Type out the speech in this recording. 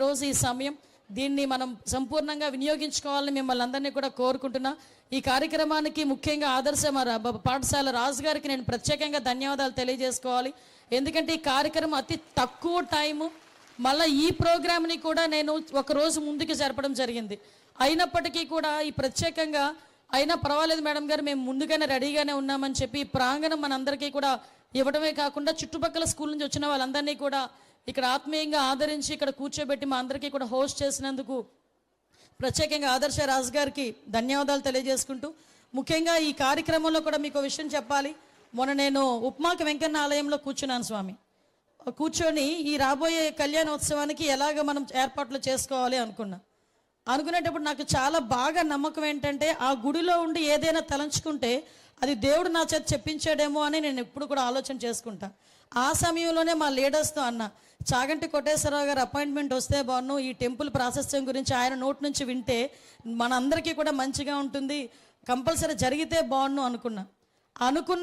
రోజు ఈ సమయం దీన్ని మనం సంపూర్ణంగా వినియోగించుకోవాలని మిమ్మల్ని అందరినీ కూడా కోరుకుంటున్నా. ఈ కార్యక్రమానికి ముఖ్యంగా ఆదర్శ పాఠశాల రాజు గారికి నేను ప్రత్యేకంగా ధన్యవాదాలు తెలియజేసుకోవాలి. ఎందుకంటే ఈ కార్యక్రమం అతి తక్కువ టైము, మళ్ళీ ఈ ప్రోగ్రామ్ని కూడా నేను ఒకరోజు ముందుకు జరపడం జరిగింది. అయినప్పటికీ కూడా ఈ ప్రత్యేకంగా అయినా పర్వాలేదు మేడం గారు, మేము ముందుగానే రెడీగానే ఉన్నామని చెప్పి ఈ ప్రాంగణం మనందరికీ కూడా ఇవ్వడమే కాకుండా చుట్టుపక్కల స్కూల్ నుంచి వచ్చిన వాళ్ళందరినీ కూడా ఇక్కడ ఆత్మీయంగా ఆదరించి ఇక్కడ కూర్చోబెట్టి మా అందరికీ కూడా హోస్ట్ చేసినందుకు ప్రత్యేకంగా ఆదర్శ రాజు గారికి ధన్యవాదాలు తెలియజేసుకుంటూ, ముఖ్యంగా ఈ కార్యక్రమంలో కూడా మీకు విషయం చెప్పాలి. మొన్న నేను ఉప్మాక వెంకన్న ఆలయంలో కూర్చున్నాను స్వామి. కూర్చొని ఈ రాబోయే కళ్యాణోత్సవానికి ఎలాగ మనం ఏర్పాట్లు చేసుకోవాలి అనుకునేటప్పుడు నాకు చాలా బాగా నమ్మకం ఏంటంటే, ఆ గుడిలో ఉండి ఏదైనా తలంచుకుంటే అది దేవుడు నా చేత చెప్పించాడేమో అని నేను ఎప్పుడు కూడా ఆలోచన చేసుకుంటా. ఆ సమయంలోనే మా లీడర్స్తో అన్న, చాగంటి కోటేశ్వరరావు గారు అపాయింట్మెంట్ వస్తే బాగున్నాను, ఈ టెంపుల్ ప్రాశస్త్యం గురించి ఆయన నోటి నుంచి వింటే మనందరికీ కూడా మంచిగా ఉంటుంది, కంపల్సరీ జరిగితే బాగున్నాను అనుకున్నా.